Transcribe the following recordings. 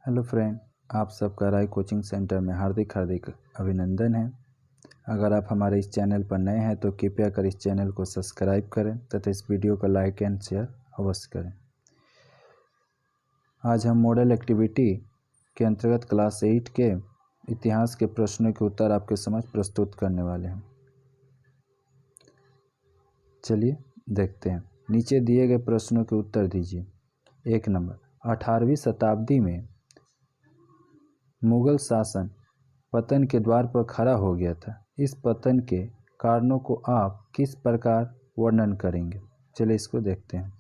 Hello friend, आप सबका राय coaching centre में हार्दिक हार्दिक अभिनंदन है। अगर आप हमारे इस चैनल पर नए हैं तो कृपया कर इस चैनल को सब्सक्राइब करें तथा इस वीडियो को लाइक एंड शेयर अवश्य करें। आज हम मॉडल एक्टिविटी के अंतर्गत क्लास 8 के इतिहास के प्रश्नों के उत्तर आपके समक्ष प्रस्तुत करने वाले हैं। चलिए देखते हैं। नीचे दिए गए प्रश्नों के उत्तर दीजिए। 1 नंबर, 18वीं शताब्दी में मुगल शासन पतन के द्वार पर खड़ा हो गया था। इस पतन के कारणों को आप किस प्रकार वर्णन करेंगे? चलिए इसको देखते हैं।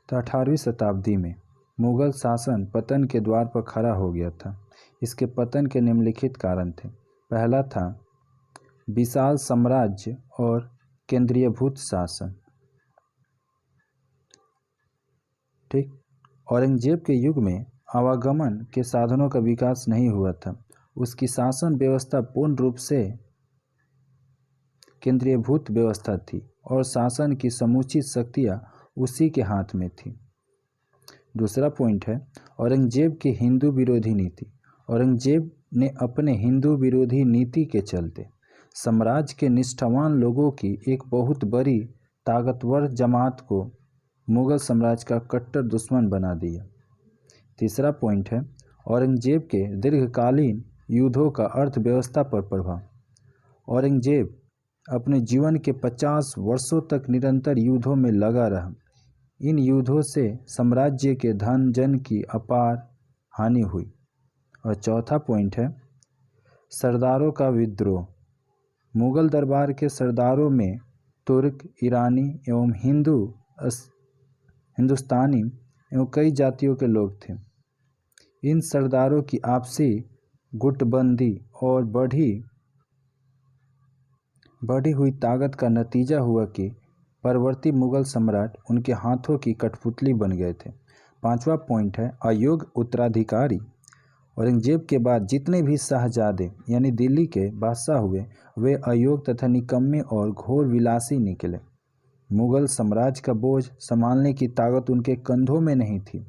तो 18वीं शताब्दी में मुगल शासन पतन के द्वार पर खड़ा हो गया था। इसके पतन के निम्नलिखित कारण थे। पहला था विशाल साम्राज्य और केंद्रीयभूत शासन। ठीक। औरंगजेब के युग में आवागमन के साधनों का विकास नहीं हुआ था। उसकी शासन व्यवस्था पूर्ण रूप से केंद्रीयभूत व्यवस्था थी और शासन की समूची शक्तियाँ उसी के हाथ में थी। दूसरा पॉइंट है औरंगजेब की हिंदू विरोधी नीति। औरंगजेब ने अपने हिंदू विरोधी नीति के चलते साम्राज्य के निष्ठावान लोगों की एक बहुत बड़ी ताकतवर जमात को मुगल साम्राज्य का कट्टर दुश्मन बना दिया। तीसरा पॉइंट है औरंगजेब के दीर्घकालीन युद्धों का अर्थव्यवस्था पर प्रभाव। औरंगजेब अपने जीवन के 50 वर्षों तक निरंतर युद्धों में लगा रहा। इन युद्धों से साम्राज्य के धन जन की अपार हानि हुई। और चौथा पॉइंट है सरदारों का विद्रोह। मुगल दरबार के सरदारों में तुर्क, ईरानी एवं हिंदुस्तानी एवं कई जातियों के लोग थे। इन सरदारों की आपसी गुटबंदी और बढ़ी हुई ताकत का नतीजा हुआ कि परवर्ती मुगल सम्राट उनके हाथों की कठपुतली बन गए थे। पांचवा पॉइंट है अयोग्य उत्तराधिकारी। औरंगजेब के बाद जितने भी शाहजादे यानी दिल्ली के बादशाह हुए वे अयोग्य तथा निकम्मे और घोर विलासी निकले। मुगल साम्राज्य का बोझ संभालने की ताकत उनके कंधों में नहीं थी।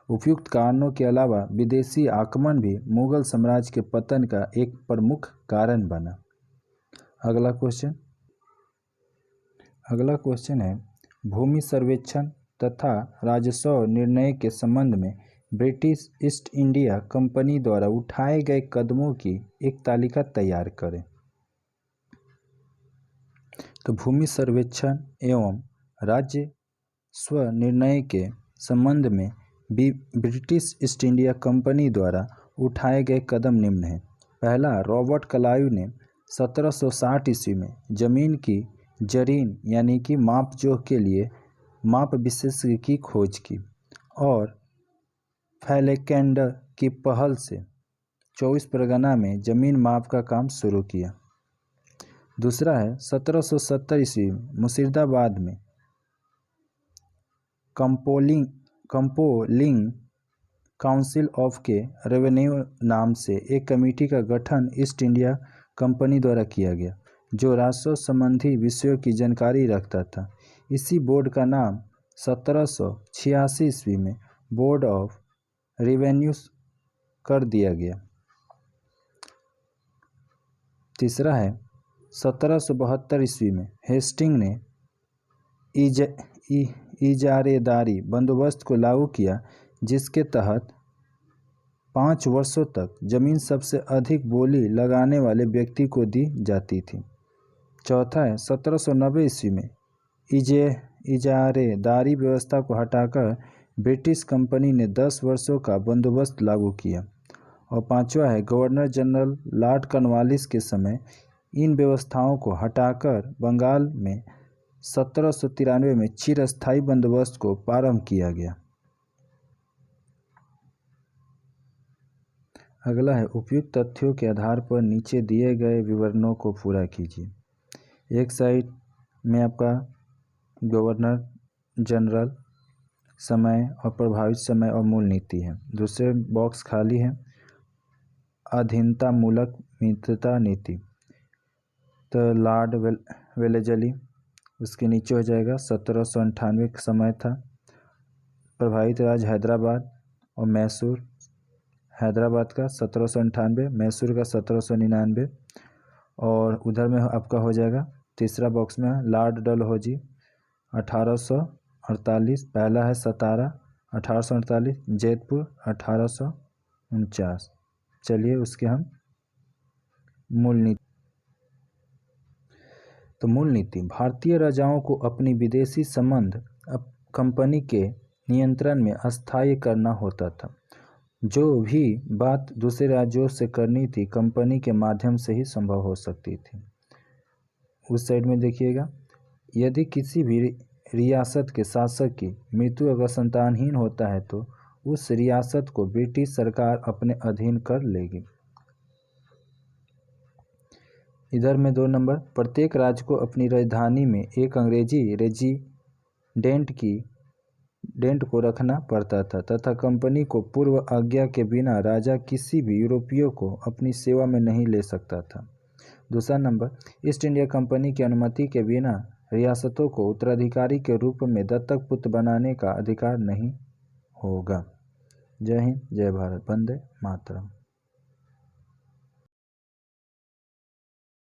उपयुक्त कारणों के अलावा विदेशी आक्रमण भी मुगल साम्राज्य के पतन का एक प्रमुख कारण बना। अगला क्वेश्चन है भूमि सर्वेक्षण तथा राजस्व निर्णय के संबंध में ब्रिटिश ईस्ट इंडिया कंपनी द्वारा उठाए गए कदमों की एक तालिका तैयार करें। तो भूमि सर्वेक्षण एवं राजस्व निर्णय के संबंध में ब्रिटिश ईस्ट इंडिया कंपनी द्वारा उठाए गए कदम निम्न हैं। पहला, रॉबर्ट क्लाइव ने 1760 ईस्वी में जमीन की जरीन यानी कि मापजोख के लिए माप विशेषज्ञ की खोज की और फैलेकेंडर की पहल से 24 परगना में जमीन माप का काम शुरू किया। दूसरा है 1770 ईस्वी में मुर्शिदाबाद में कंपोलिंग काउंसिल ऑफ के रेवेन्यू नाम से एक कमेटी का गठन ईस्ट इंडिया कंपनी द्वारा किया गया जो राजस्व संबंधी विषयों की जानकारी रखता था। इसी बोर्ड का नाम 1786 ईस्वी में बोर्ड ऑफ रेवेन्यूज कर दिया गया। तीसरा है 1772 ईस्वी में हेस्टिंग ने इजारेदारी बंदोबस्त को लागू किया जिसके तहत 5 वर्षों तक जमीन सबसे अधिक बोली लगाने वाले व्यक्ति को दी जाती थी। चौथा है 1790 ईस्वी में इजारेदारी व्यवस्था को हटाकर ब्रिटिश कंपनी ने 10 वर्षों का बंदोबस्त लागू किया। और पांचवा है गवर्नर जनरल लॉर्ड कॉर्नवालिस के समय इन व्यवस्थाओं को हटाकर बंगाल में 1793 में चिरस्थायी बंदोबस्त को प्रारंभ किया गया। अगला है उपयुक्त तथ्यों के आधार पर नीचे दिए गए विवरणों को पूरा कीजिए। एक साइड में आपका गवर्नर जनरल समय और प्रभावित समय और मूल नीति है। दूसरे बॉक्स खाली है अधीनता मूलक मित्रता नीति। तो लॉर्ड वेलेजली उसके नीचे हो जाएगा 1798 का समय था। प्रभावित राज्य हैदराबाद और मैसूर। हैदराबाद का 1798, मैसूर का 1799। और उधर में आपका हो जाएगा तीसरा बॉक्स में लॉर्ड डलहौजी 1848। पहला है सतारा 1848, जैतपुर 1849। चलिए उसके हम मूल नीति। तो मूल नीति, भारतीय राजाओं को अपनी विदेशी संबंध कंपनी के नियंत्रण में अस्थायी करना होता था। जो भी बात दूसरे राज्यों से करनी थी कंपनी के माध्यम से ही संभव हो सकती थी। उस साइड में देखिएगा, यदि किसी भी रियासत के शासक की मृत्यु अगर संतानहीन होता है तो उस रियासत को ब्रिटिश सरकार अपने अधीन कर लेगी। इधर में 2 नंबर, प्रत्येक राज्य को अपनी राजधानी में एक अंग्रेजी रेजिडेंट को रखना पड़ता था तथा कंपनी को पूर्व आज्ञा के बिना राजा किसी भी यूरोपीय को अपनी सेवा में नहीं ले सकता था। दूसरा नंबर, ईस्ट इंडिया कंपनी की अनुमति के बिना रियासतों को उत्तराधिकारी के रूप में दत्तक पुत्र बनाने का अधिकार नहीं होगा। जय हिंद, जय भारत, वंदे मातरम।